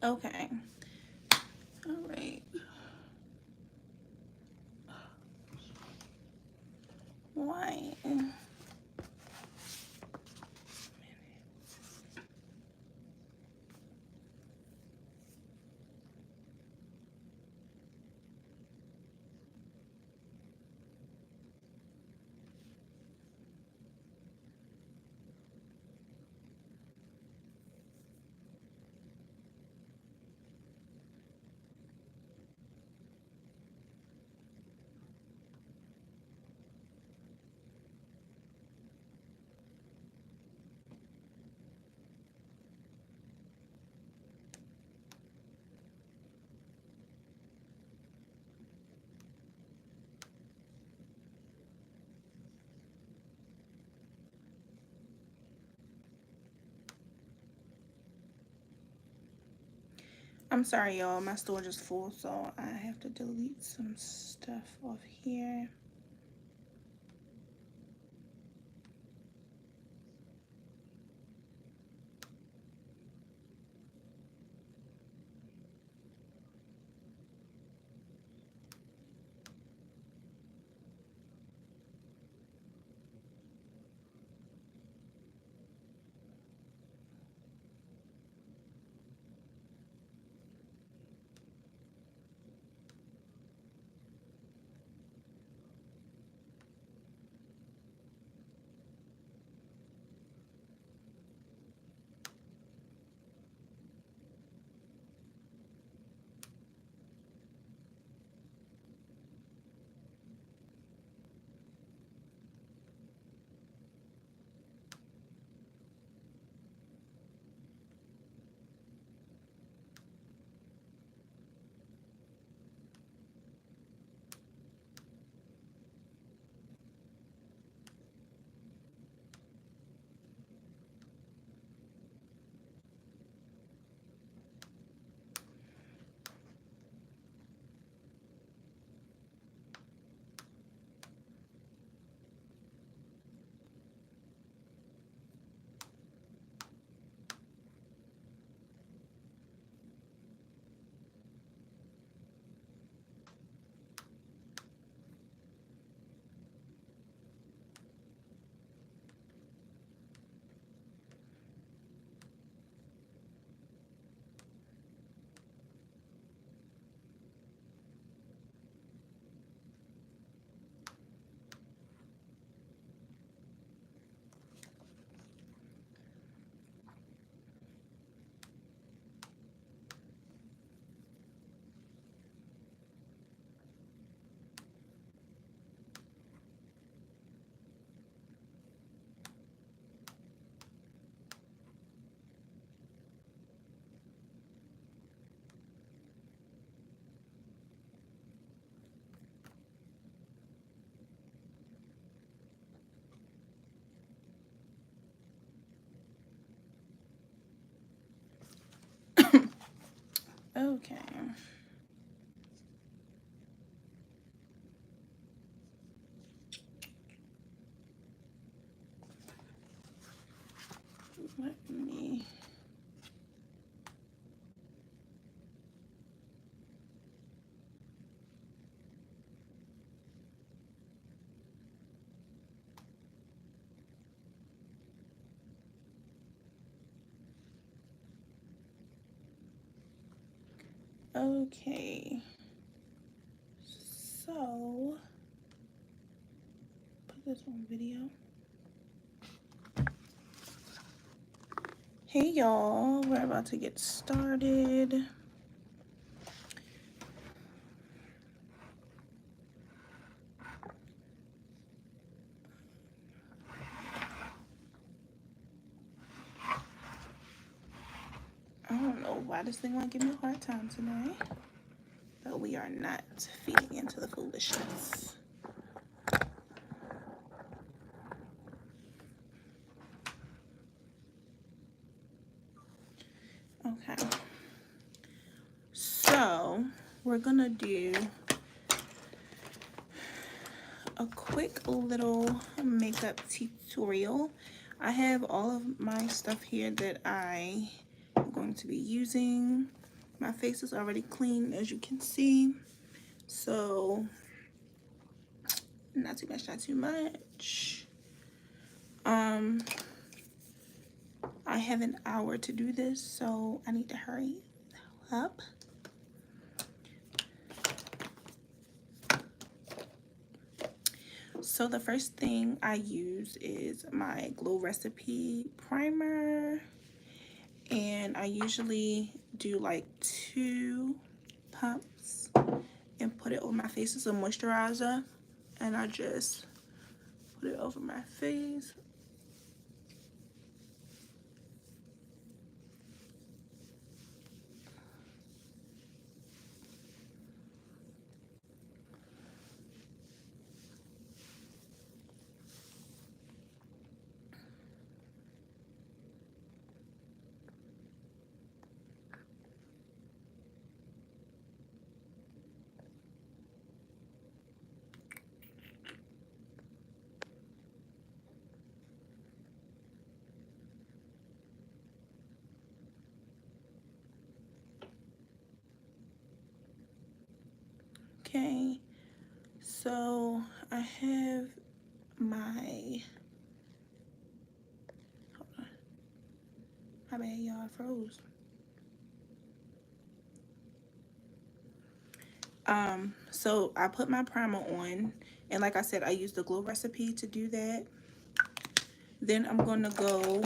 Okay. All right. Why? I'm sorry, y'all. My storage is full, so I have to delete some stuff off here. Okay. Let me. Okay. So, put this on video. Hey y'all, we're about to get started. I don't know why this thing won't give me a hard time today, but we are not feeding into the foolishness. Okay. So, we're gonna do a quick little makeup tutorial. I have all of my stuff here that I am going to be using. My face is already clean, as you can see. So, not too much, not too much. I have an hour to do this, so I need to hurry up. So the first thing I use is my Glow Recipe primer, and I usually do like 2 pumps and put it on my face as a moisturizer, and I just put it over my face. Okay, so I have my, my bad, y'all, I froze. So I put my primer on, and like I said, I use the Glow Recipe to do that. Then I'm gonna go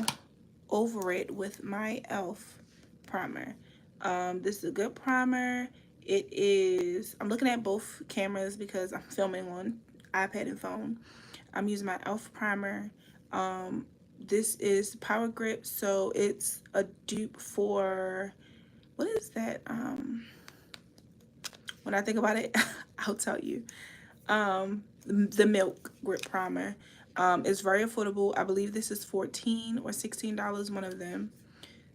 over it with my e.l.f. primer. This is a good primer. It is, I'm looking at both cameras because I'm filming on iPad and phone. I'm using my e.l.f. primer. This is Power Grip, so it's a dupe for, what is that? When I think about it, I'll tell you. The Milk Grip Primer. It's very affordable. I believe this is $14 or $16, one of them.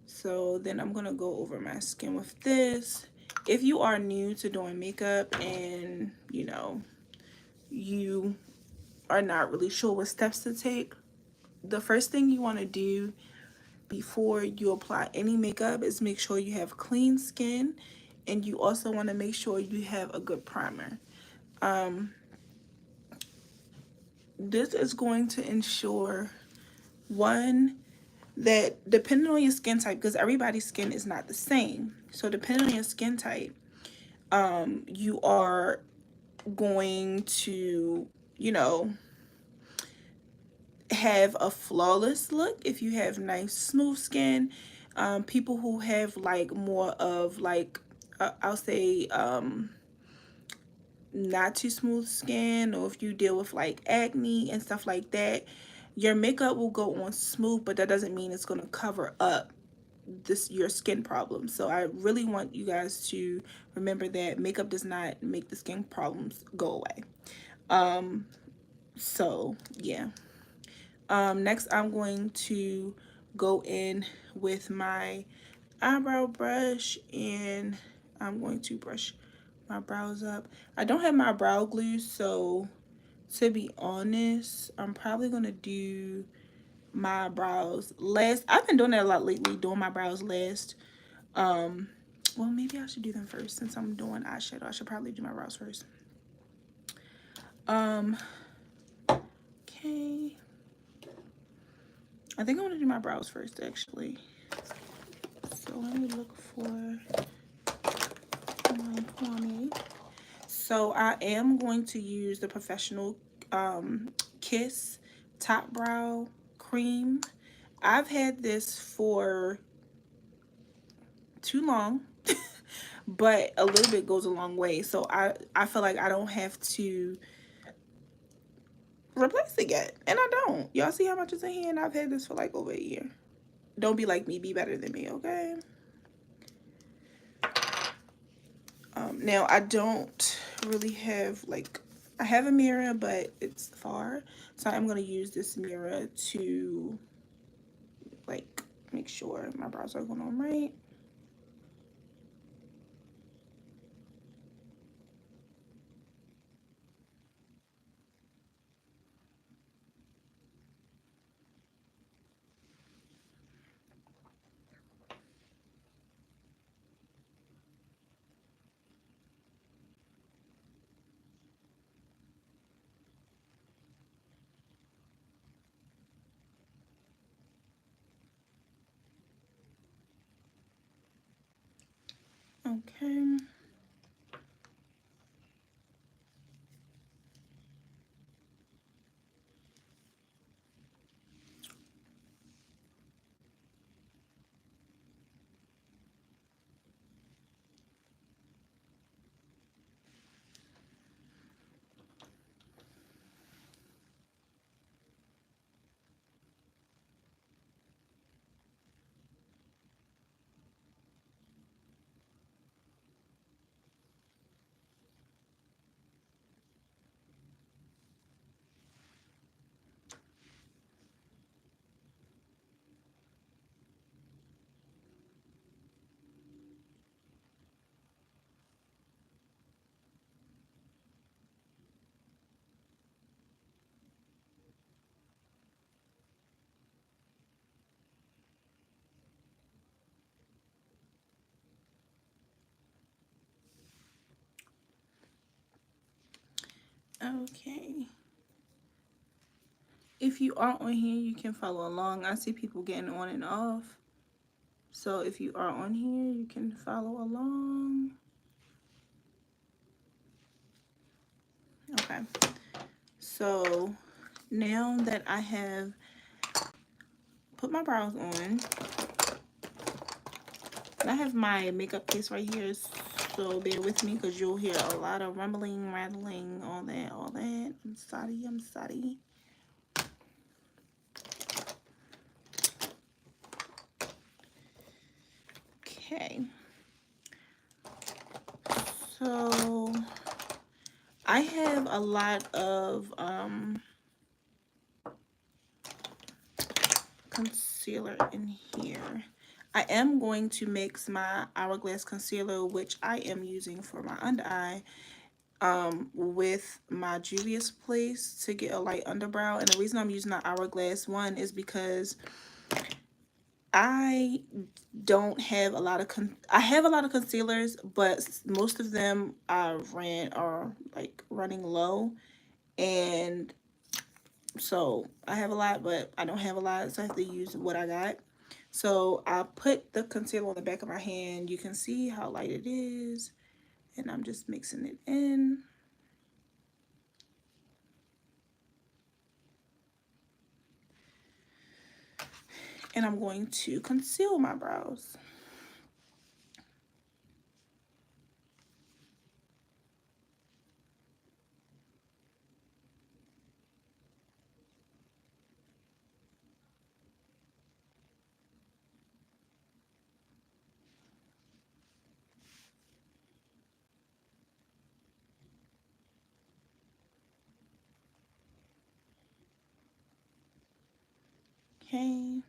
So then I'm gonna go over my skin with this. If you are new to doing makeup and you know you are not really sure what steps to take, the first thing you want to do before you apply any makeup is make sure you have clean skin, and you also want to make sure you have a good primer. This is going to ensure, one, that depending on your skin type, because everybody's skin is not the same, so depending on your skin type, you are going to, you know, have a flawless look if you have nice smooth skin. People who have like more of like I'll say not too smooth skin, or if you deal with like acne and stuff like that, your makeup will go on smooth, but that doesn't mean it's going to cover up your skin problem. So I really want you guys to remember that makeup does not make the skin problems go away. So yeah. Next I'm going to go in with my eyebrow brush, and I'm going to brush my brows up. I don't have my brow glue, so to be honest, I'm probably gonna do my brows last. I've been doing that a lot lately, doing my brows last. Well, maybe I should do them first since I'm doing eyeshadow. I should probably do my brows first. Okay. I think I want to do my brows first, actually. So let me look for my pomade. So I am going to use the Professional Kiss Top Brow Cream. I've had this for too long, but a little bit goes a long way. So I feel like I don't have to replace it yet, and I don't. Y'all see how much is in here, and I've had this for like over a year. Don't be like me, be better than me, okay? Now I don't really have like, I have a mirror, but it's far, so I'm gonna use this mirror to like make sure my brows are going on right. Okay. Okay. If you are on here, you can follow along. I see people getting on and off. So if you are on here, you can follow along. Okay. So now that I have put my brows on, and I have my makeup case right here, so bear with me because you'll hear a lot of rumbling, rattling, all that, all that. I'm sorry, I'm sorry. Okay. So I have a lot of concealer in here. I am going to mix my Hourglass concealer, which I am using for my under eye, with my Juvia's Place to get a light underbrow. And the reason I'm using the Hourglass one is because I don't have a lot of I have a lot of concealers, but most of them are like running low, and so I have a lot, but I don't have a lot, so I have to use what I got. So I put the concealer on the back of my hand. You can see how light it is, and I'm just mixing it in. And I'm going to conceal my brows. Okay.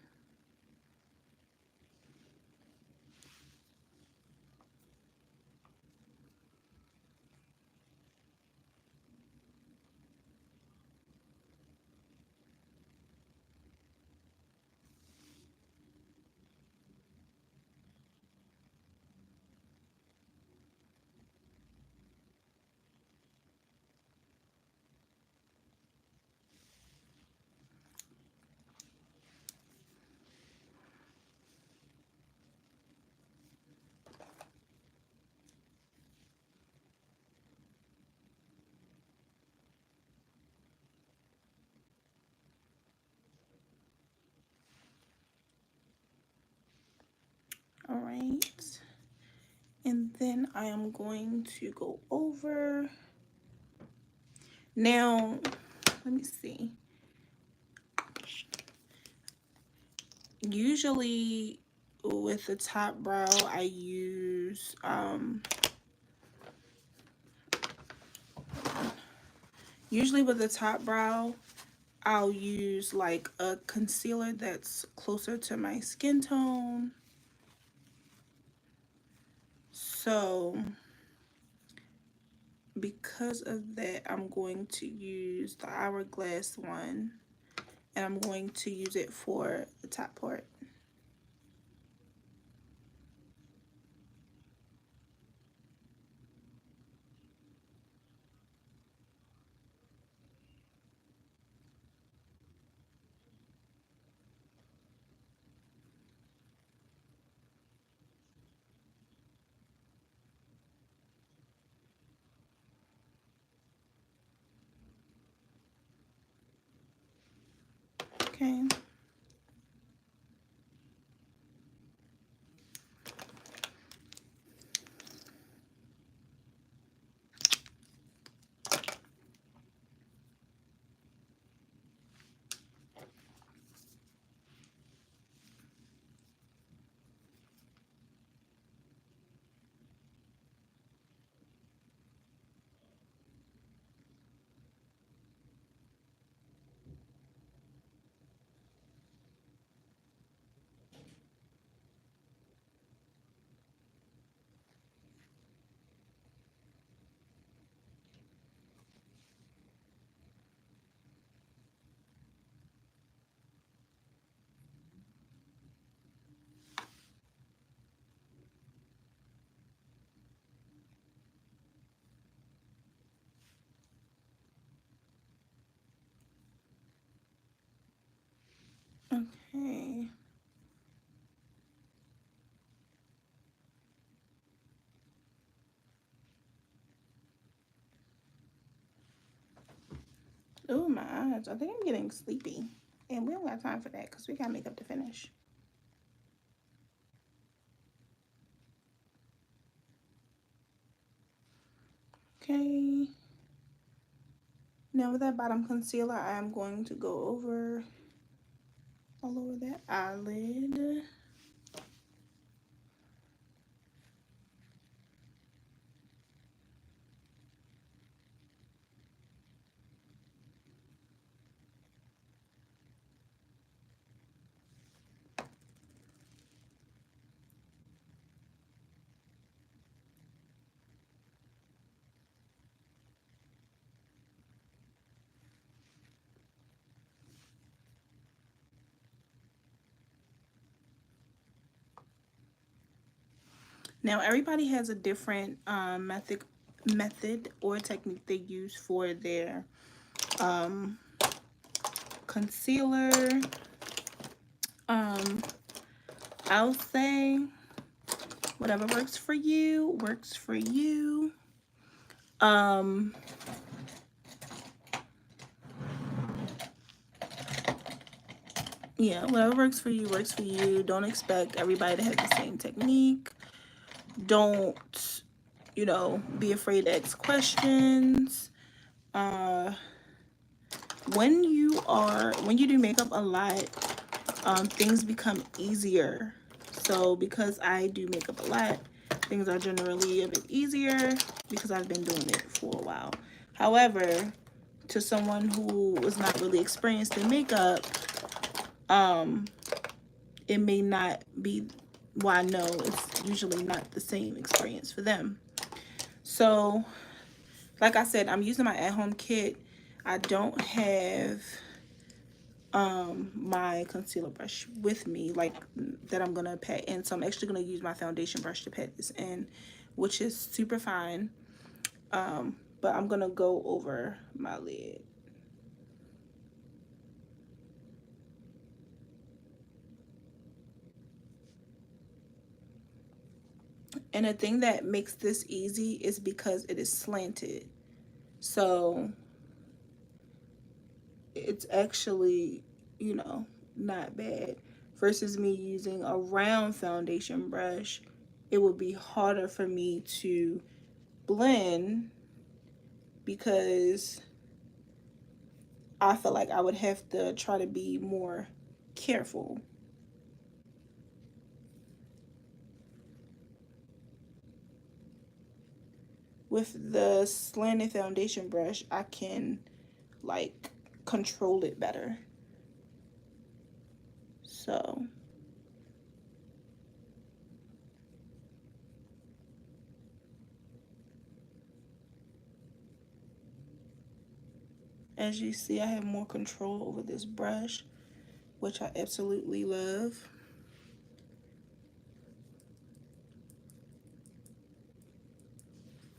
All right. And then I am going to go over. Now, let me see. Usually with the top brow, I use usually with the top brow, I'll use like a concealer that's closer to my skin tone. So because of that, I'm going to use the Hourglass one, and I'm going to use it for the top part. Okay. Okay. Oh, my eyes. I think I'm getting sleepy. And we don't got time for that because we got makeup to finish. Okay. Now with that bottom concealer, I am going to go over all over that eyelid. Now everybody has a different method or technique they use for their concealer. I'll say whatever works for you works for you. Yeah, whatever works for you works for you. Don't expect everybody to have the same technique. Don't, you know, be afraid to ask questions. When you do makeup a lot, things become easier. So because I do makeup a lot, things are generally a bit easier because I've been doing it for a while. However, to someone who is not really experienced in makeup, it may not be, well, I know it's usually not the same experience for them. So, like I said, I'm using my at-home kit. I don't have my concealer brush with me, like that I'm gonna pat in. So I'm actually gonna use my foundation brush to pat this in, which is super fine. But I'm gonna go over my lid. And the thing that makes this easy is because it is slanted. So it's actually, you know, not bad. Versus me using a round foundation brush, it would be harder for me to blend because I feel like I would have to try to be more careful. With the slanted foundation brush, I can like control it better. So as you see, I have more control over this brush, which I absolutely love.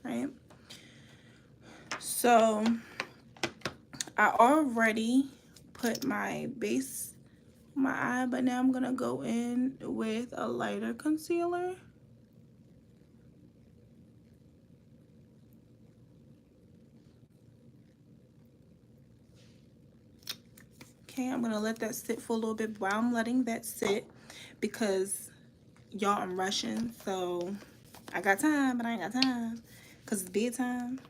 Right? So I already put my base on my eye, but now I'm gonna go in with a lighter concealer. Okay, I'm gonna let that sit for a little bit. While I'm letting that sit, because y'all, I'm rushing, so I got time, but I ain't got time because it's bedtime.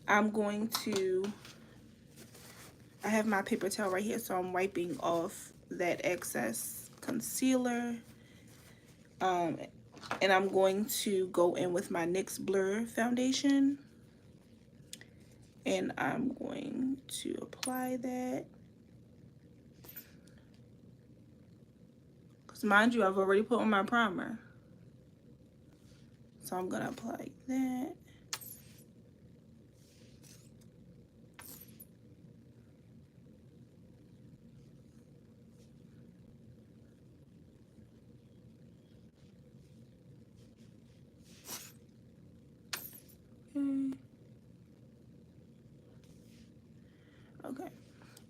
I'm going to, I have my paper towel right here, so I'm wiping off that excess concealer. And I'm going to go in with my NYX Blur foundation. And I'm going to apply that. Because mind you, I've already put on my primer. So I'm going to apply that. Okay.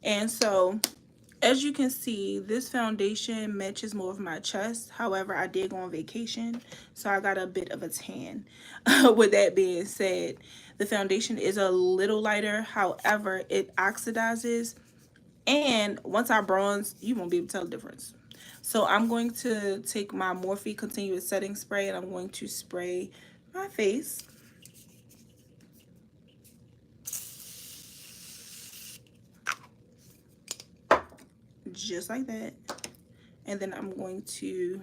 And so, as you can see, this foundation matches more of my chest. However, I did go on vacation, so I got a bit of a tan. With that being said, the foundation is a little lighter. However, it oxidizes. And once I bronze, you won't be able to tell the difference. So I'm going to take my Morphe Continuous Setting Spray and I'm going to spray my face. Just like that. And then I'm going to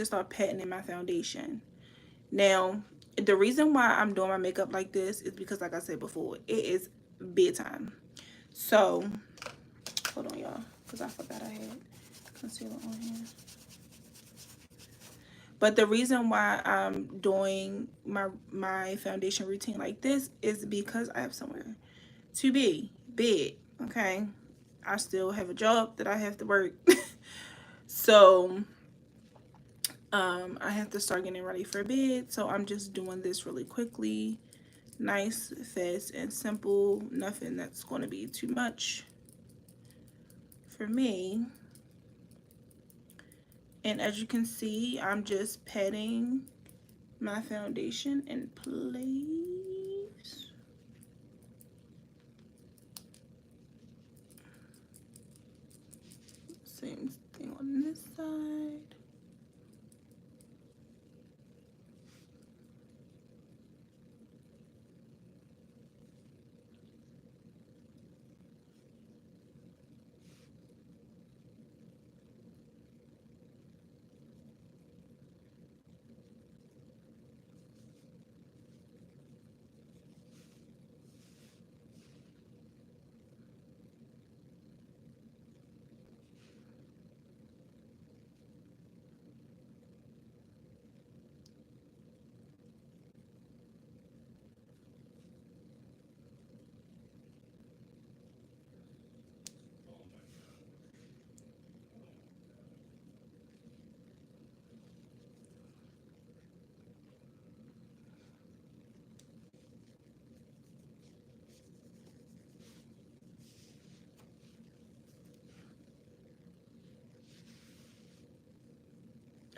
start patting in my foundation. Now, the reason why I'm doing my makeup like this is because, like I said before, it is bedtime. So, hold on, y'all, because I forgot I had concealer on here. But the reason why I'm doing my foundation routine like this is because I have somewhere to be. Bed, okay? I still have a job that I have to work. So, I have to start getting ready for bed. So I'm just doing this really quickly. Nice, fast, and simple. Nothing that's going to be too much for me. And as you can see, I'm just patting my foundation in place. Same thing on this side.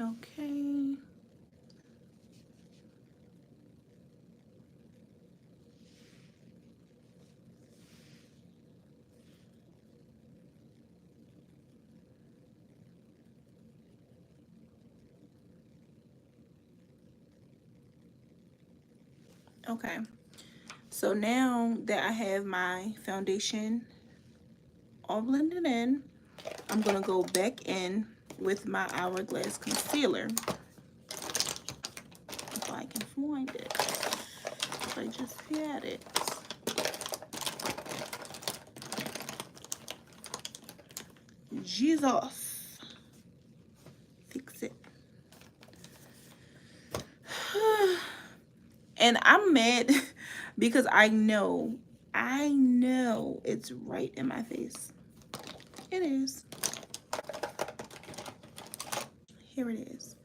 Okay. Okay. So now that I have my foundation all blended in, I'm going to go back in with my Hourglass concealer. If I can find it. I just had it. Jesus. Fix it. And I'm mad because I know it's right in my face. It is. Here it is.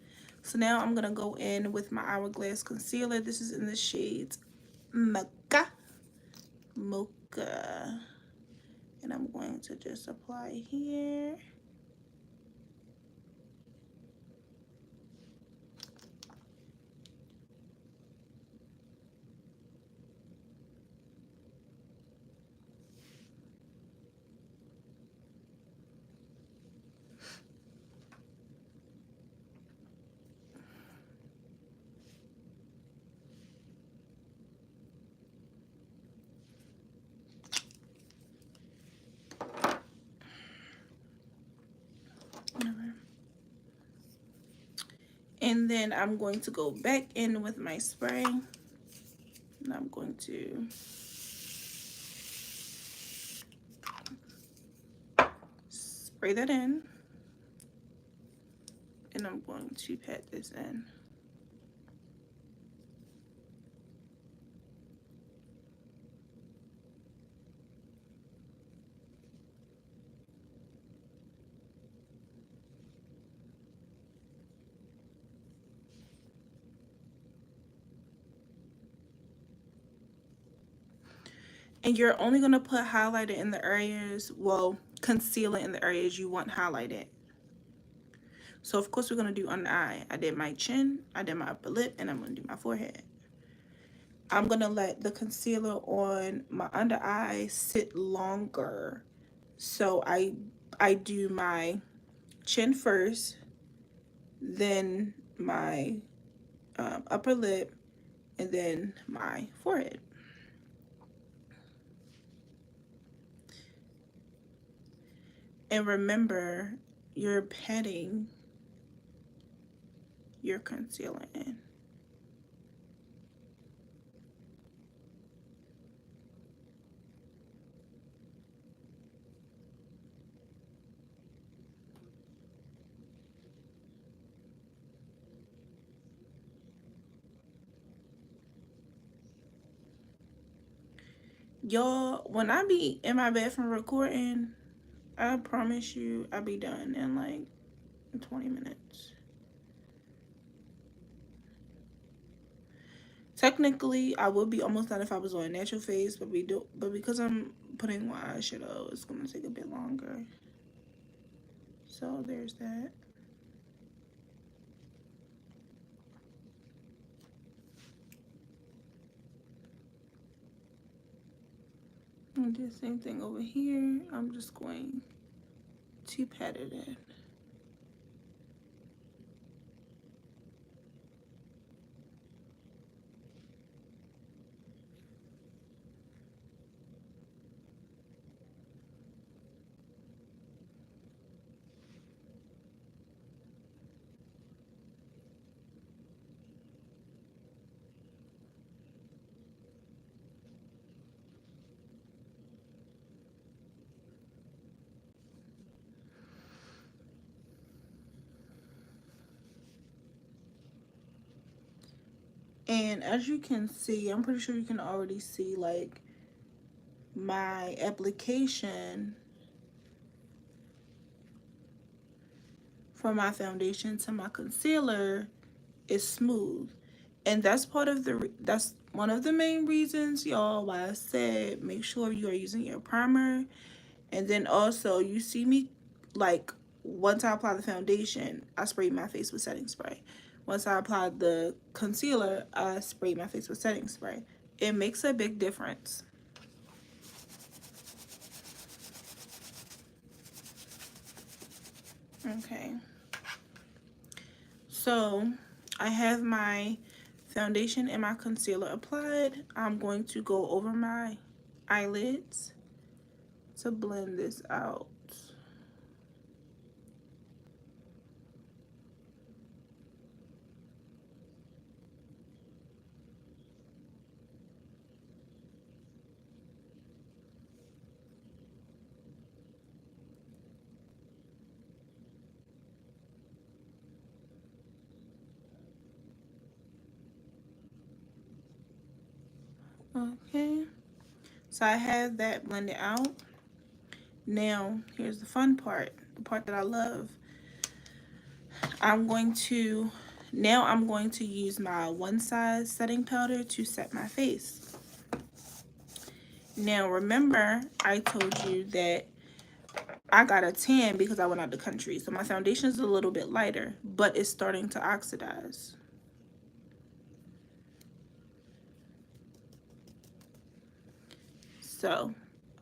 So now I'm going to go in with my Hourglass concealer. This is in the shades Mocha. Mocha. And I'm going to just apply here. And then I'm going to go back in with my spray. And I'm going to spray that in. And I'm going to pat this in. And you're only going to put highlighter in the areas, well, concealer in the areas you want highlighted. So of course we're going to do under the eye. I did my chin, I did my upper lip, and I'm going to do my forehead. I'm going to let the concealer on my under eye sit longer. So I do my chin first, then my upper lip, and then my forehead. And remember, you're patting your concealer in. Y'all, when I be in my bathroom recording, I promise you I'll be done in like 20 minutes. Technically, I would be almost done if I was on a natural face, but because I'm putting my eyeshadow, it's gonna take a bit longer. So there's that. And do the same thing over here. I'm just going to pat it in. And as you can see, I'm pretty sure you can already see like my application from my foundation to my concealer is smooth. And that's that's one of the main reasons, y'all, why I said make sure you are using your primer. And then also you see me, like, once I apply the foundation, I spray my face with setting spray. Once I apply the concealer, I spray my face with setting spray. It makes a big difference. Okay. So I have my foundation and my concealer applied. I'm going to go over my eyelids to blend this out. Okay, so I have that blended out. Now here's the fun part, the part that I love. I'm going to use my One Size setting powder to set my face. Now remember, I told you that I got a tan because I went out the country, so my foundation is a little bit lighter, but it's starting to oxidize. So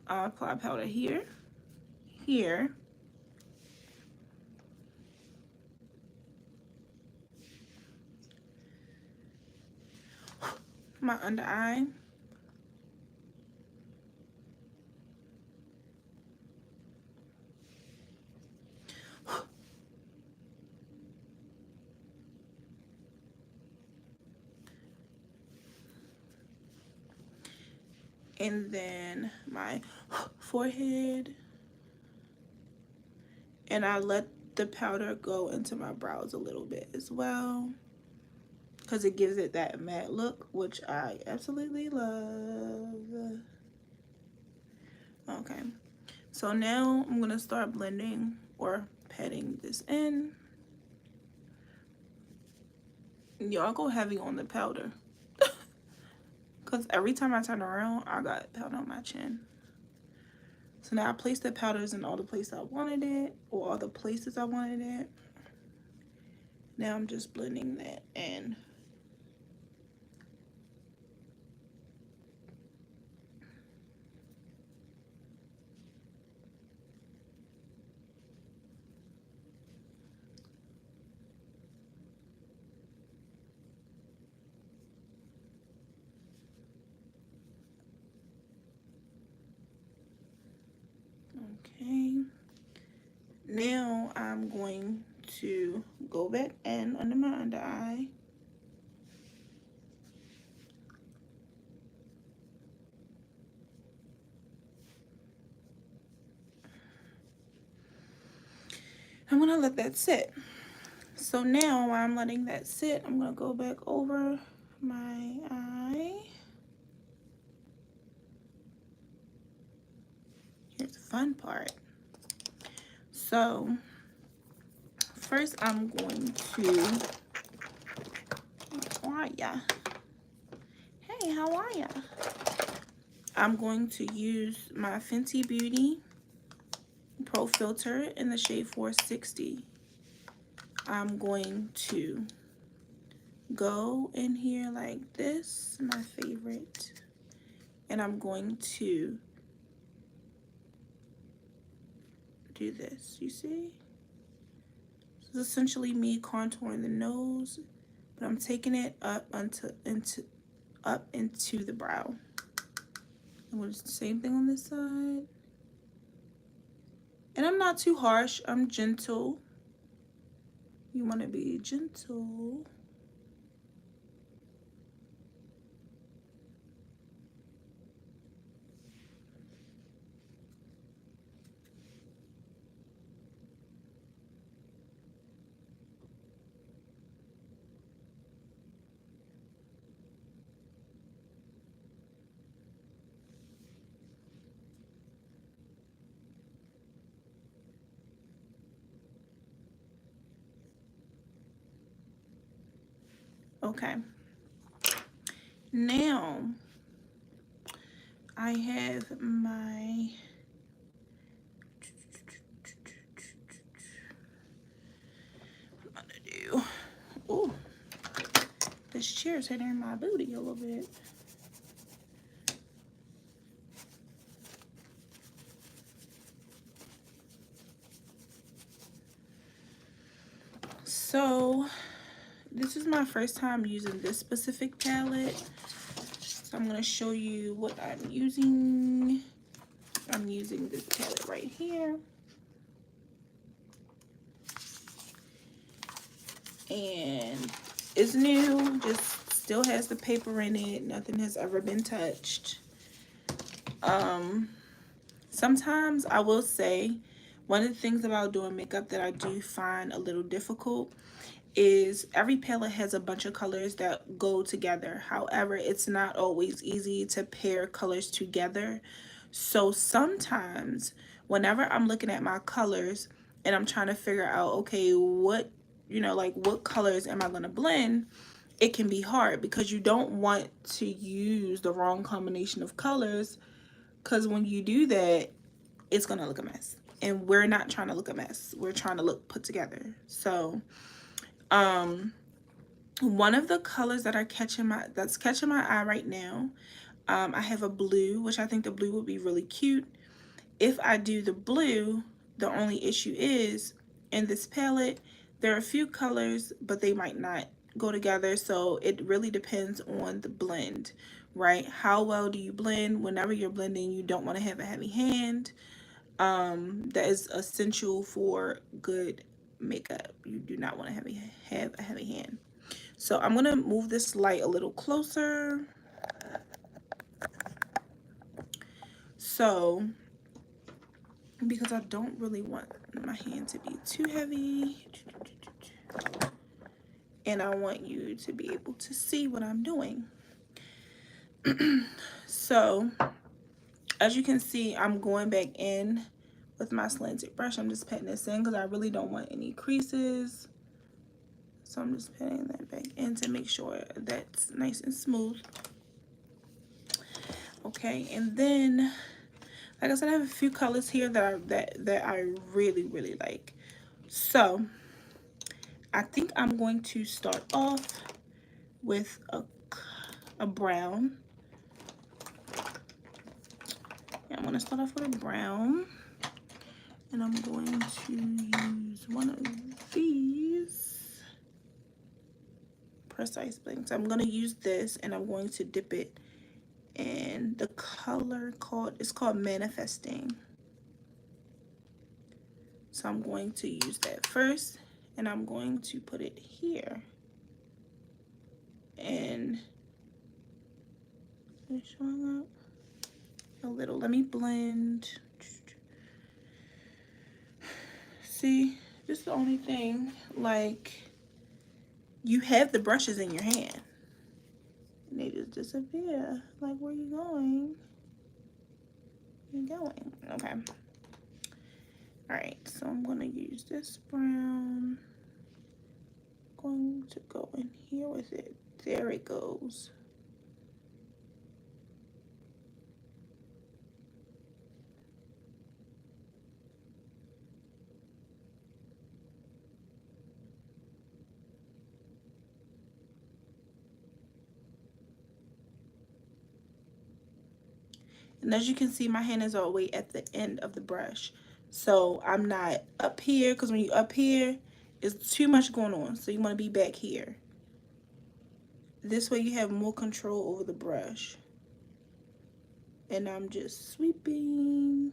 I'll apply powder here, here, my under eye, and then my forehead, and I let the powder go into my brows a little bit as well because it gives it that matte look, which I absolutely love. Okay, so now I'm gonna start blending or patting this in. Y'all go heavy on the powder because every time I turn around I got powder on my chin. So now I placed the powders in all the places I wanted it, or all the places I wanted it. Now I'm just blending that in. Okay. Now I'm going to go back in under my under eye. I'm gonna let that sit. So now while I'm letting that sit, I'm gonna go back over my eye. Here's the fun part. So first I'm going to, how are ya? Hey, how are ya? I'm going to use my Fenty Beauty Pro Filter in the shade 460. I'm going to go in here like this, my favorite, and I'm going to do this. You see? This is essentially me contouring the nose, but I'm taking it up into the brow. I'm going to do the same thing on this side. And I'm not too harsh. I'm gentle. You want to be gentle. Okay. Now I have my do. Oh, this chair's hitting my booty a little bit. So this is my first time using this specific palette. So I'm going to show you what I'm using. I'm using this palette right here. And it's new, just still has the paper in it. Nothing has ever been touched. Sometimes I will say one of the things about doing makeup that I do find a little difficult is every palette has a bunch of colors that go together. However, it's not always easy to pair colors together. So sometimes whenever I'm looking at my colors and I'm trying to figure out, okay, what, like what colors am I going to blend? It can be hard because you don't want to use the wrong combination of colors, because when you do that, it's going to look a mess. And we're not trying to look a mess. We're trying to look put together. So, one of the colors that are catching my eye right now, I have a blue, which I think the blue would be really cute. If I do the blue, the only issue is in this palette, there are a few colors, but they might not go together. So it really depends on the blend, right? How well do you blend? Whenever you're blending, you don't want to have a heavy hand. That is essential for good makeup. You do not want to have a heavy hand. So I'm gonna move this light a little closer. So, because I don't really want my hand to be too heavy, and I want you to be able to see what I'm doing. So, as you can see, I'm going back in with my slanted brush. I'm just patting this in because I really don't want any creases. So I'm just patting that back in to make sure that's nice and smooth. Okay, and then, like I said, I have a few colors here that I really like. So I think I'm going to start off with a brown. Yeah, I'm going to start off with a brown. And I'm going to use one of these precise blinks. I'm going to use this and I'm going to dip it in the color it's called Manifesting. So I'm going to use that first and I'm going to put it here. And it's showing up a little. Let me blend. See, this is the only thing, like, you have the brushes in your hand and they just disappear. Like, where you going? You're going. Okay. All right, so I'm gonna use this brown. Going to go in here with it. There it goes. And as you can see, my hand is all the way at the end of the brush. So I'm not up here, because when you up here, it's too much going on. So you want to be back here. This way you have more control over the brush. And I'm just sweeping.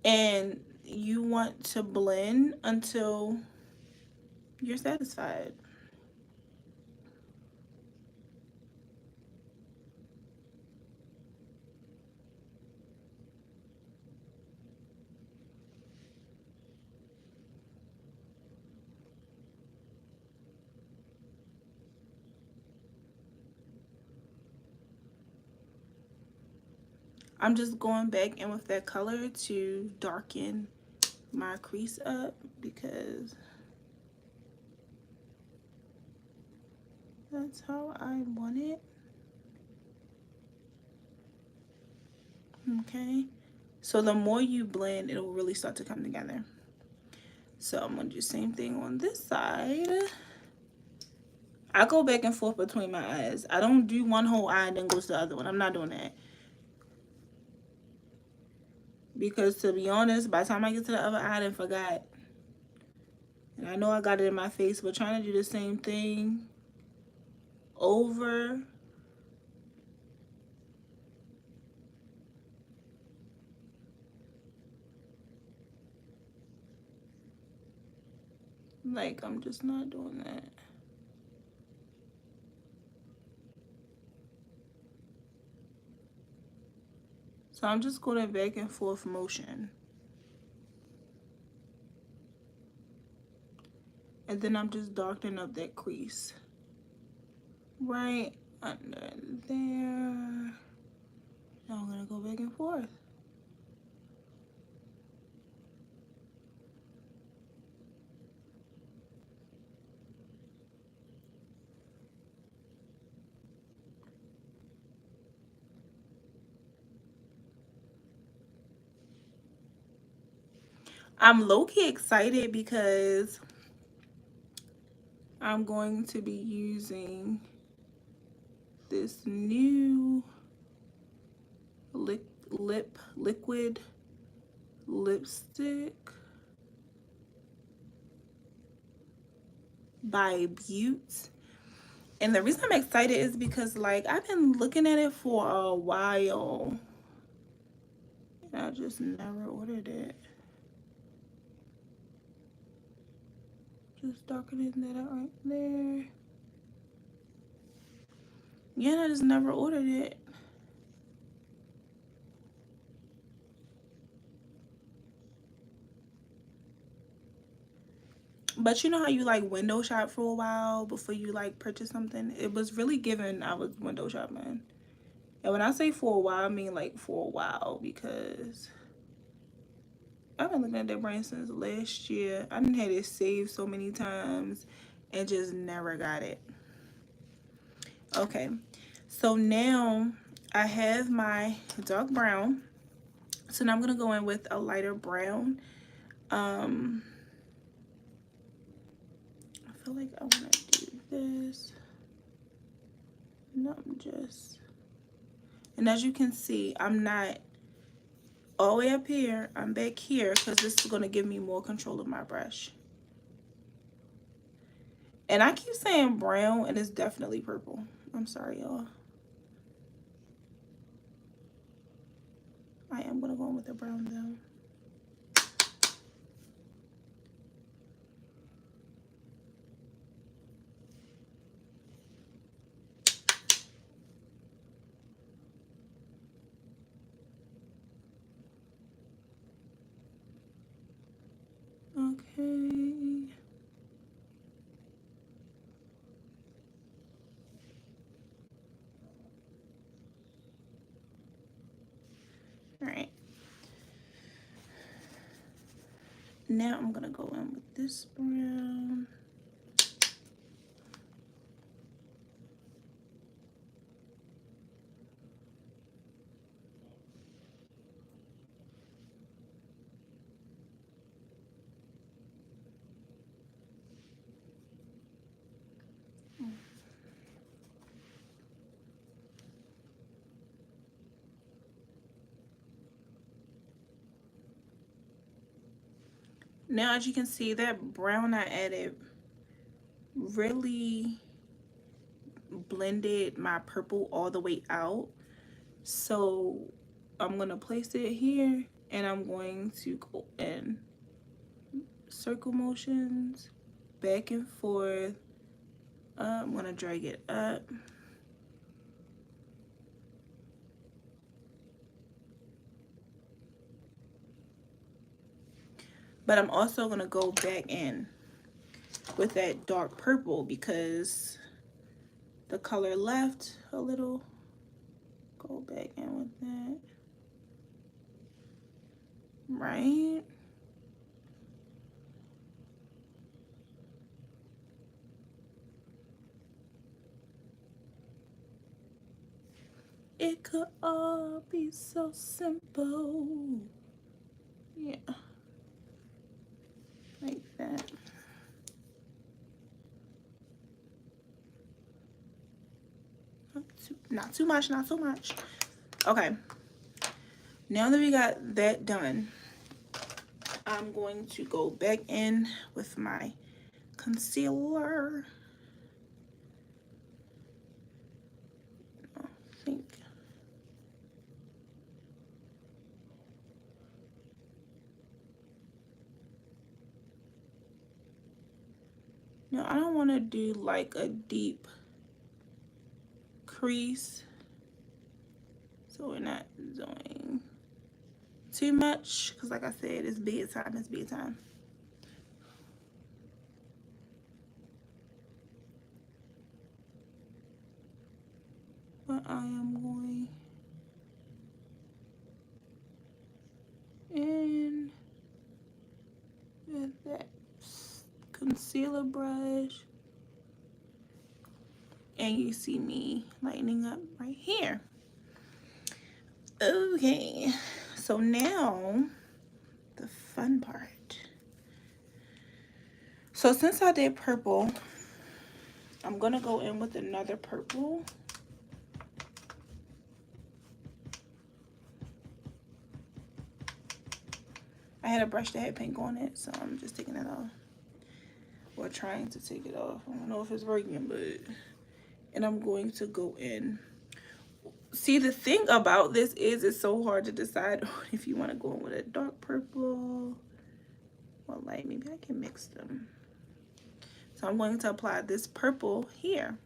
And you want to blend until you're satisfied. I'm just going back in with that color to darken my crease up because that's how I want it. Okay, so the more you blend, it'll really start to come together. So I'm gonna do the same thing on this side. I go back and forth between my eyes. I don't do one whole eye and then go to the other one. I'm not doing that. Because to be honest, by the time I get to the other eye, I done forgot. And I know I got it in my face, but trying to do the same thing over. Like, I'm just not doing that. So I'm just going back and forth motion. And then I'm just darkening up that crease. Right under there. Now I'm going to go back and forth. I'm low-key excited because I'm going to be using this new liquid lipstick by Butte. And the reason I'm excited is because, like, I've been looking at it for a while. And I just never ordered it. Just darkening that out right there. Yeah, I just never ordered it. But you know how you like window shop for a while before you like purchase something? It was really given I was window shopping. And when I say for a while, I mean like for a while, because I've been looking at that brand since last year. I done had it saved so many times and just never got it. Okay, so now I have my dark brown. So now I'm gonna go in with a lighter brown. I feel like I wanna do this. No, I'm just, and as you can see, I'm not all the way up here. I'm back here because this is gonna give me more control of my brush. And I keep saying brown, and it's definitely purple. I'm sorry, y'all. I am gonna go in with the brown though. Okay. All right. Now I'm gonna go in with this brown. Now, as you can see, that brown I added really blended my purple all the way out. So I'm gonna place it here, and I'm going to go in circle motions back and forth. I'm gonna drag it up. But I'm also gonna go back in with that dark purple because the color left a little. Go back in with that. Right? It could all be so simple. Yeah. Like that. Not too much, not too much. Okay. Now that we got that done, I'm going to go back in with my concealer. I think. No, I don't want to do like a deep crease, so we're not doing too much, because like I said, it's bedtime, it's bedtime. But I am going in with that concealer brush, and you see me lightening up right here. Okay, so now the fun part. So since I did purple, I'm gonna go in with another purple. I had a brush that had pink on it, so I'm just taking it off. Or trying to take it off. I don't know if it's working, but... And I'm going to go in. See, the thing about this is it's so hard to decide if you want to go in with a dark purple or light. Maybe I can mix them. So I'm going to apply this purple here.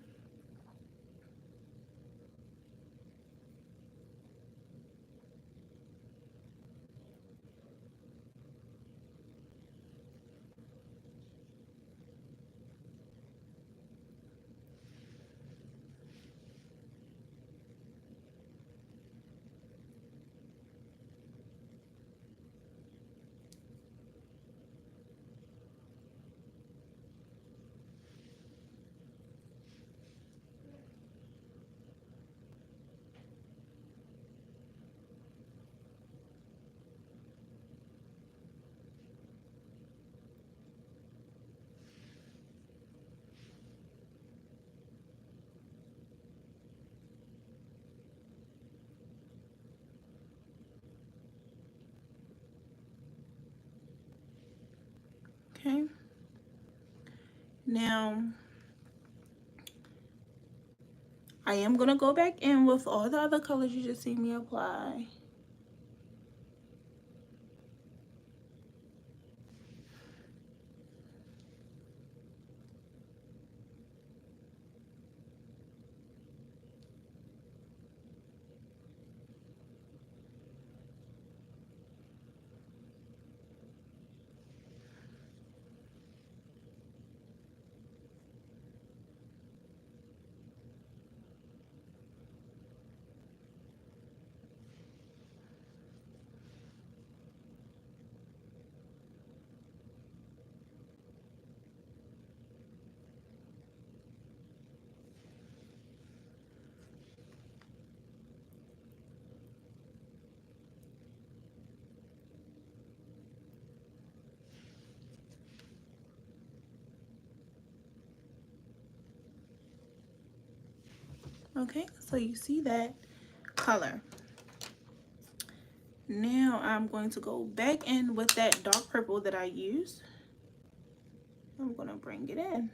Okay. Now, I am going to go back in with all the other colors you just seen me apply. Okay, so you see that color. Now I'm going to go back in with that dark purple that I used. I'm going to bring it in.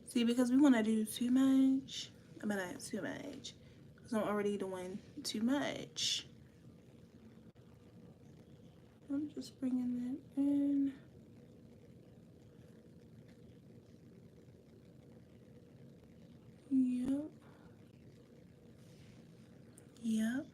See, because we want to do too much, but not too much. Because I'm already doing too much. I'm just bringing that in. Yep. Yep.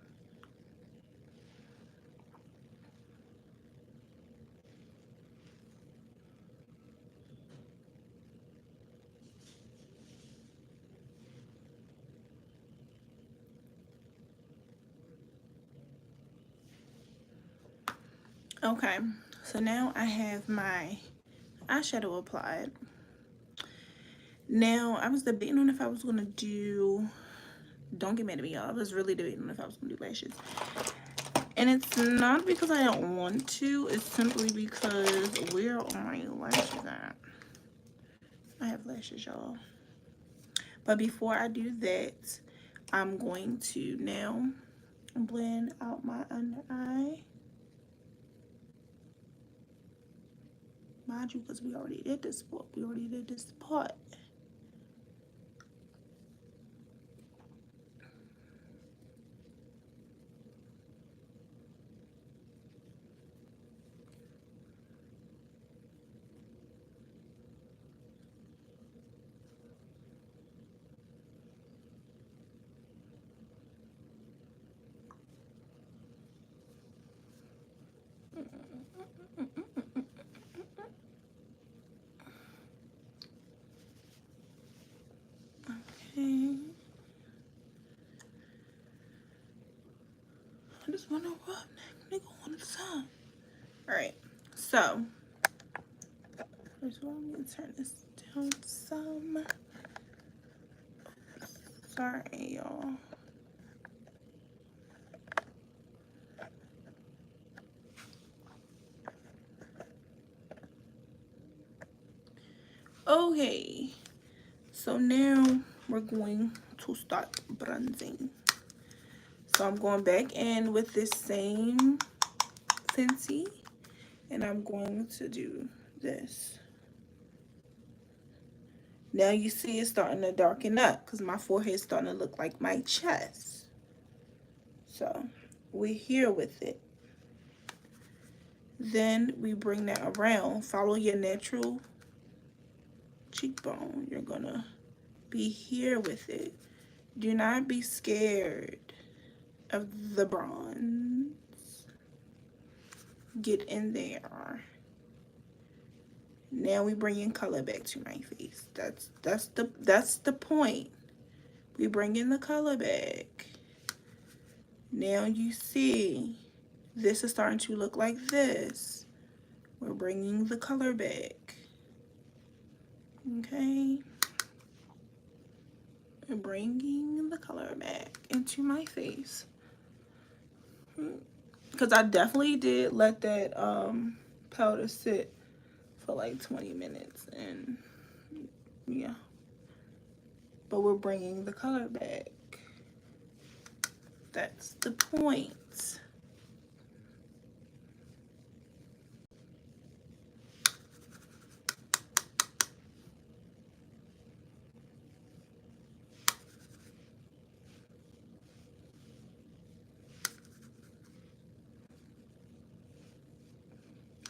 Okay, so now I have my eyeshadow applied. Now, I was debating on if I was going to do, don't get mad at me, y'all. I was really debating on if I was going to do lashes. And it's not because I don't want to. It's simply because where are my lashes at? I have lashes, y'all. But before I do that, I'm going to now blend out my under eye. Mind you, because we already did this part. We already did this part. Okay. I just want to rub nigga on the time. Alright, so first of all, I'm going to turn this down some. Sorry, y'all. Okay, so now we're going to start bronzing. So I'm going back in with this same Fenty, and I'm going to do this. Now you see it's starting to darken up because my forehead is starting to look like my chest. So we're here with it. Then we bring that around. Follow your natural cheekbone. You're gonna be here with it. Do not be scared of the bronze. Get in there. Now we bring in color back to my face. That's the point. We bring in the color back. Now you see this is starting to look like this. We're bringing the color back. Okay. We're bringing the color back into my face. Because I definitely did let that powder sit for like 20 minutes. And yeah. But we're bringing the color back. That's the point.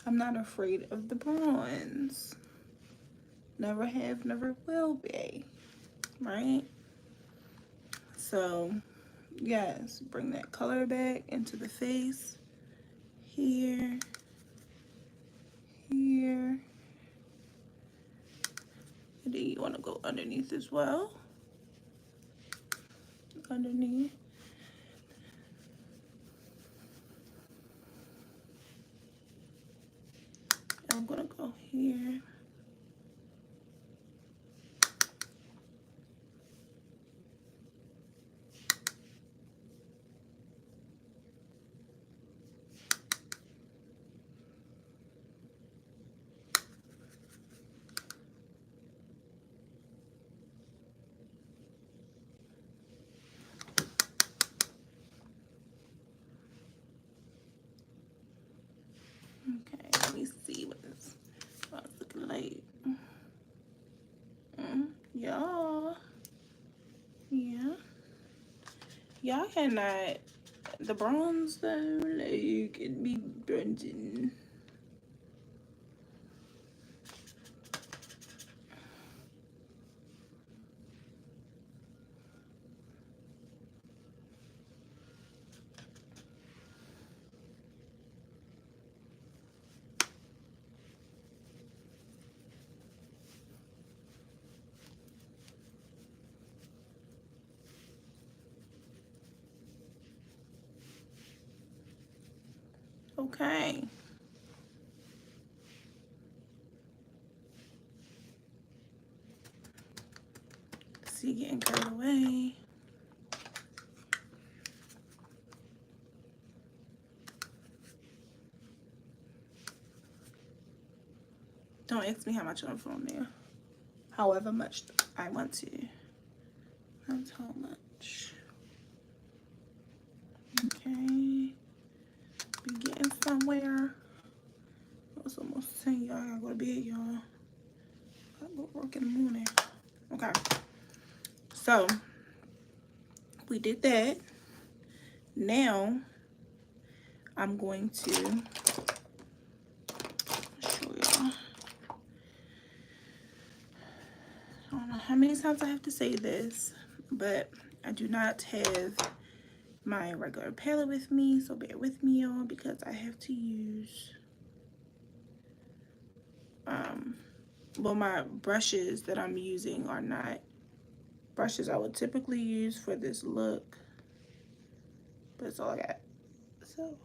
I'm not afraid of the bronze. Never have, never will be. Right? So, yes, bring that color back into the face. Here. Here. And then you want to go underneath as well. Underneath. I'm going to go here. Okay, let me see what this is looking like. Y'all. Yeah. Y'all cannot. The bronze though, like, it be bronzing. Okay. See, getting carried away. Don't ask me how much I'm from there. However much I want to. That's how much. Okay. Be getting somewhere. It's almost 10, y'all. I gotta go to bed, y'all. I gotta go work in the morning. Okay. So, we did that. Now, I'm going to show y'all. I don't know how many times I have to say this, but I do not have my regular palette with me, so bear with me, y'all, because I have to use well, my brushes that I'm using are not brushes I would typically use for this look, but it's all I got. So,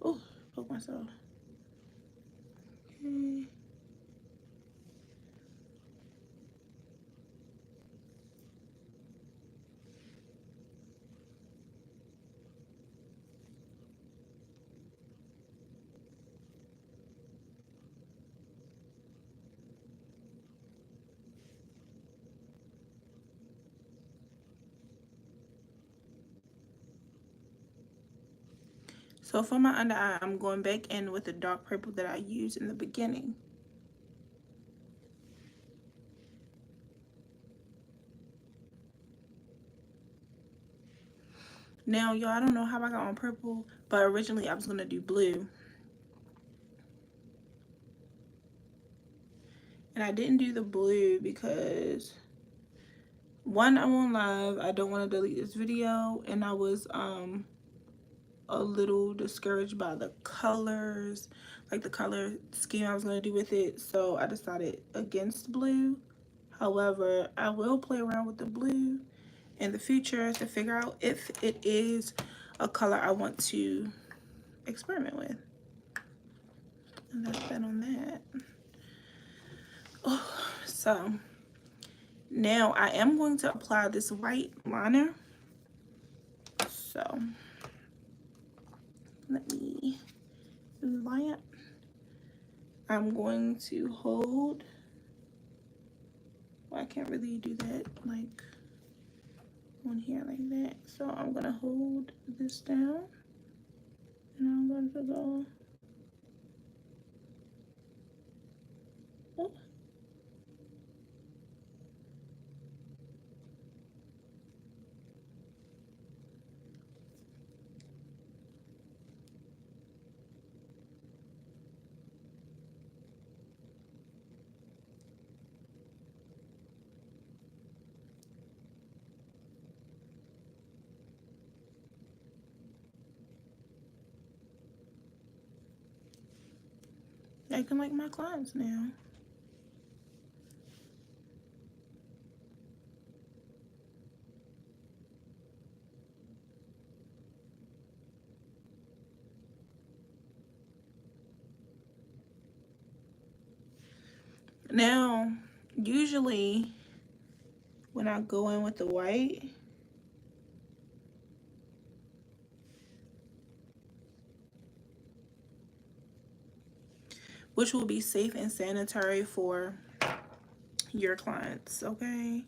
oh, poke myself. Okay. So for my under eye, I'm going back in with the dark purple that I used in the beginning. Now, y'all, I don't know how I got on purple, but originally I was going to do blue. And I didn't do the blue because, one, I'm on live. I don't want to delete this video. And I was a little discouraged by the colors, like the color scheme I was going to do with it. So I decided against blue. However, I will play around with the blue in the future to figure out if it is a color I want to experiment with. And that's that on that. Oh, so now I am going to apply this white liner. So let me line up. I'm going to hold. Well, I can't really do that like on here like that. So I'm gonna hold this down, and I'm going to go. Oh. Acting like my clients now. Now, usually when I go in with the white, which will be safe and sanitary for your clients, okay?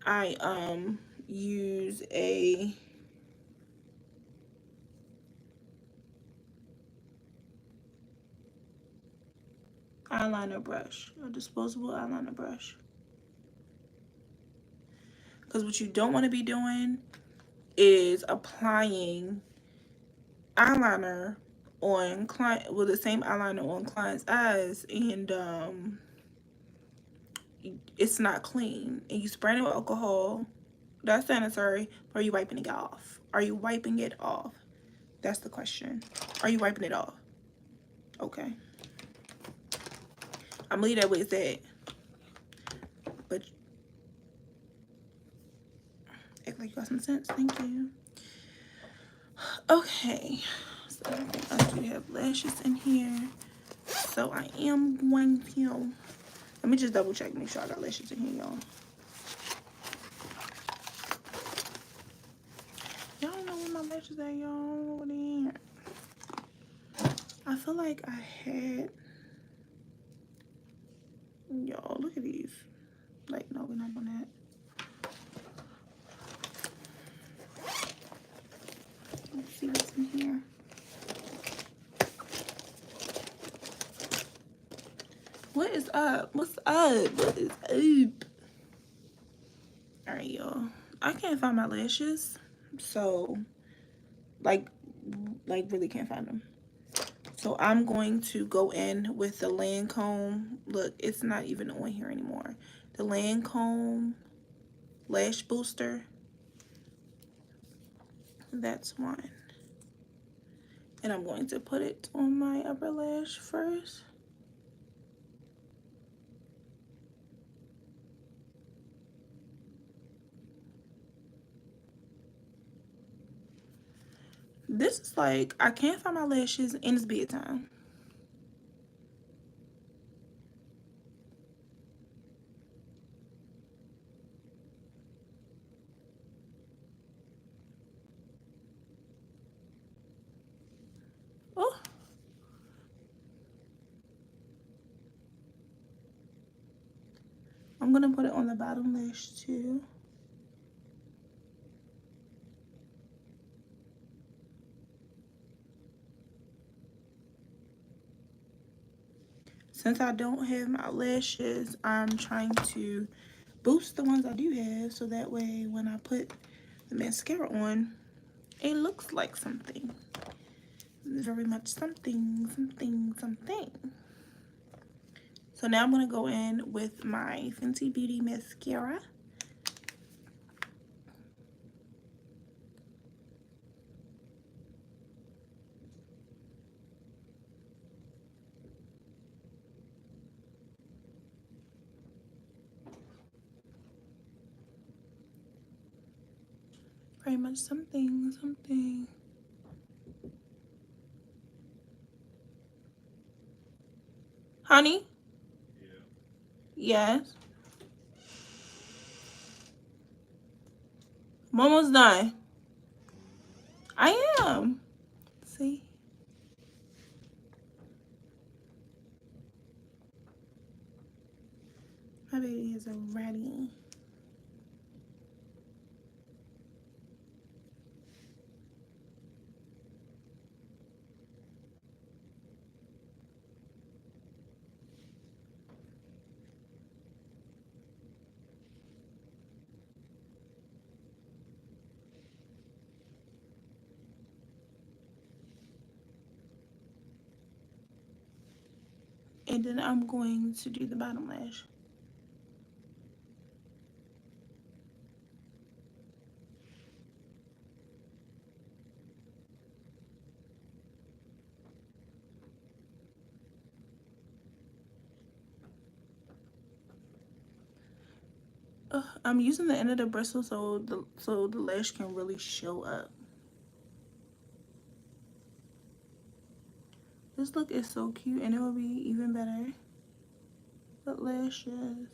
I use a eyeliner brush, a disposable eyeliner brush. Because what you don't want to be doing is applying eyeliner on client with the same eyeliner on client's eyes, and it's not clean, and you spraying it with alcohol. That's sanitary, but are you wiping it off? Are you wiping it off? That's the question. Are you wiping it off? Okay. I'm gonna leave that way it's at. But act like you got some sense. Thank you. Okay. So I think I do have lashes in here. So I am going to, let me just double check, make sure I got lashes in here, y'all. Y'all don't know where my lashes at, y'all. What in? I feel like I had, y'all, look at these. Like, no, we're not doing that. Let's see what's in here. What is up? What's up? What is up? Alright, y'all. I can't find my lashes. So, like really can't find them. So I'm going to go in with the Lancome. Look, it's not even on here anymore. The Lancome Lash Booster. That's one. And I'm going to put it on my upper lash first. This is like, I can't find my lashes and it's bedtime. Oh. I'm gonna put it on the bottom lash too. Since I don't have my lashes, I'm trying to boost the ones I do have, so that way when I put the mascara on, It looks like something. Very much something, something, something. So now I'm going to go in with my Fenty Beauty mascara. Very much something, something. Honey? Yeah. Yes. I'm almost done. I am. See? My baby is ready. And then I'm going to do the bottom lash. I'm using the end of the bristle so the lash can really show up. This look is so cute, and it will be even better with lashes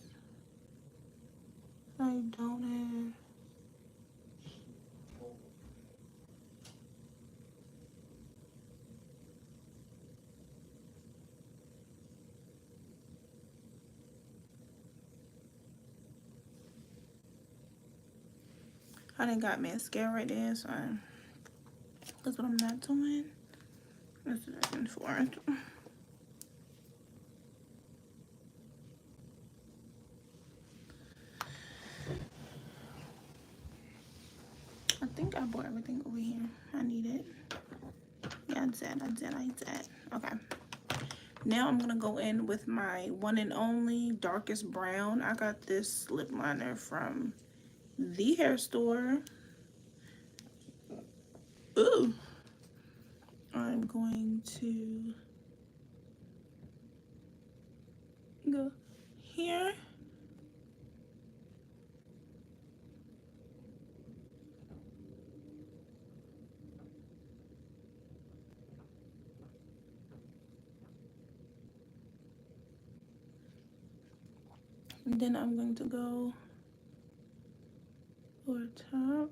I don't have. I done got mascara right there, so that's what I'm not doing. That's back and forth. I think I bought everything over here. I need it. Yeah, I did. Okay. Now I'm gonna go in with my one and only darkest brown. I got this lip liner from the hair store. Ooh. I'm going to go here. And then I'm going to go over top.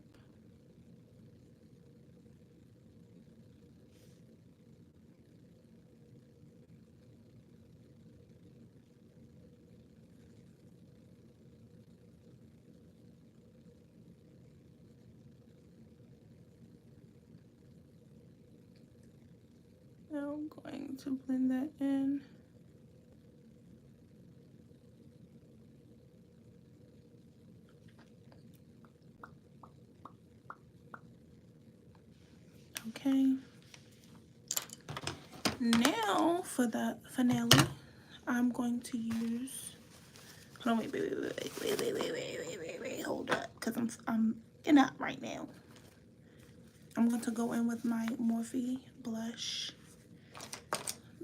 Now I'm going to blend that in. Okay. Now for the finale, I'm going to use. Hold on, wait, hold up, cause I'm in up right now. I'm going to go in with my Morphe blush.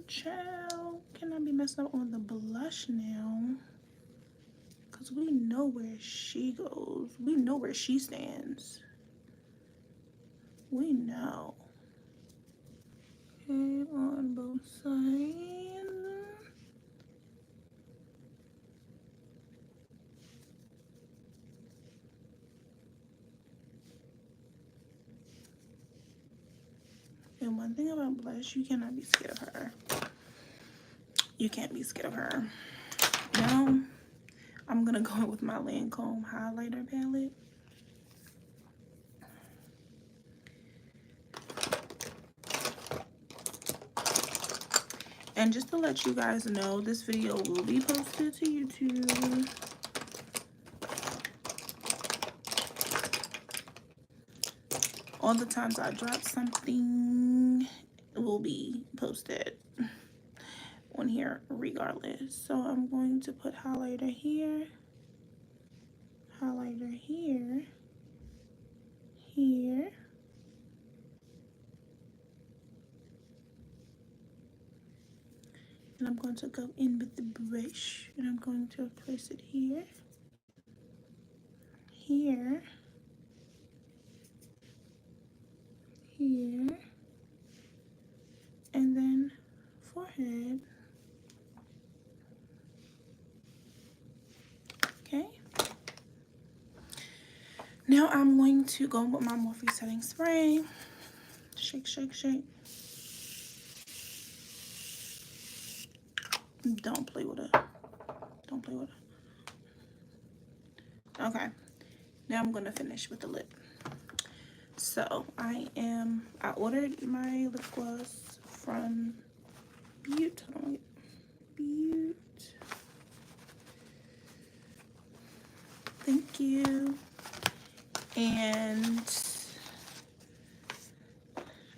Child, can I be messed up on the blush now? Cause we know where she goes. We know where she stands. We know. Okay, on both sides. And one thing about blush, you cannot be scared of her. You can't be scared of her. Now, I'm gonna go in with my Lancome highlighter palette. And just to let you guys know, this video will be posted to YouTube. All the times I drop something will be posted on here regardless. So I'm going to put highlighter here, here, and I'm going to go in with the brush and I'm going to place it here, here, here, and then forehead. Okay. Now I'm going to go with my Morphe setting spray. Shake, shake, shake. Don't play with it. Don't play with it. Okay. Now I'm gonna finish with the lip. So I ordered my lip gloss from Butte. Butte. Thank you. And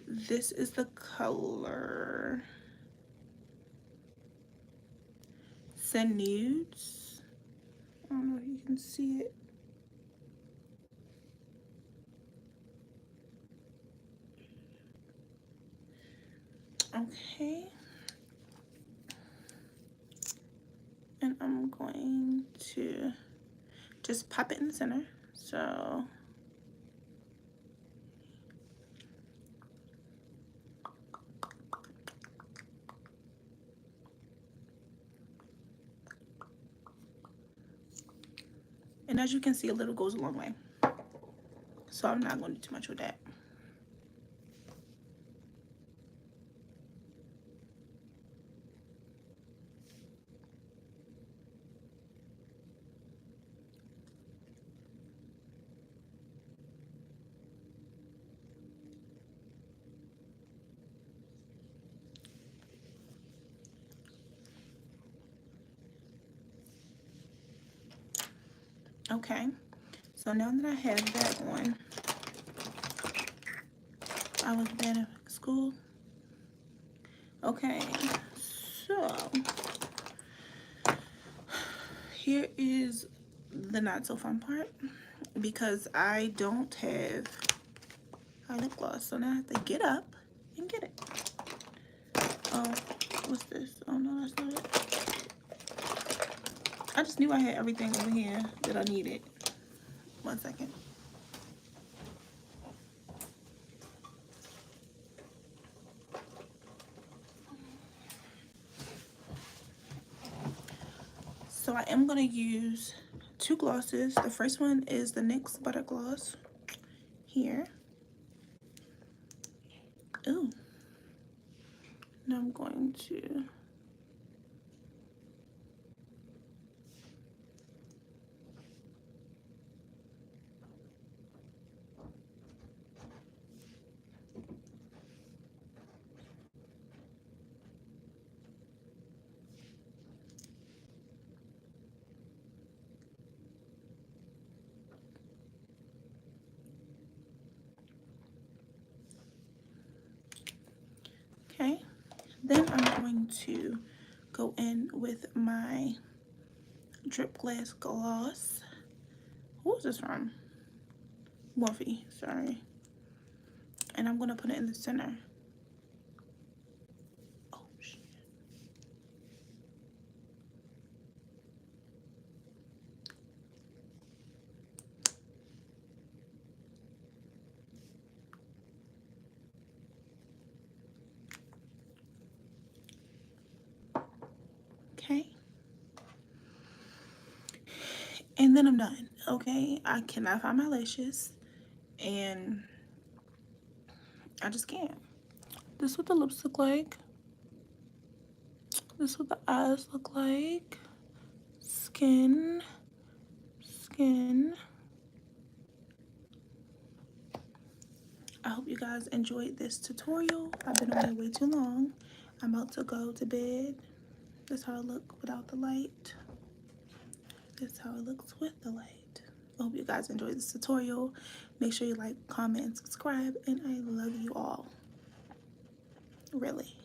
this is the color Send Nudes. I don't know if you can see it. Okay. And I'm going to just pop it in the center. So and as you can see, a little goes a long way. So I'm not going to do too much with that. Okay, so now that I have that on, I was in school. Okay, so here is the not so fun part, because I don't have my lip gloss, so now I have to get up and get it. Oh, what's this? Oh no, that's not it. I just knew I had everything over here that I needed. 1 second. So I am going to use 2 glosses. The first one is the NYX Butter Gloss here. Ooh. Now I'm going to okay. Then I'm going to go in with my Drip Glass Gloss. Who is this from? Morphe, sorry. And I'm going to put it in the center. Oh, shit. Okay. And then I'm done. Okay. I cannot find my lashes. And I just can't. This is what the lips look like. This is what the eyes look like. Skin. Skin. I hope you guys enjoyed this tutorial. I've been on here way too long. I'm about to go to bed. This is how I look without the light. This is how it looks with the light. I hope you guys enjoyed this tutorial. Make sure you like, comment, and subscribe, and I love you all. Really.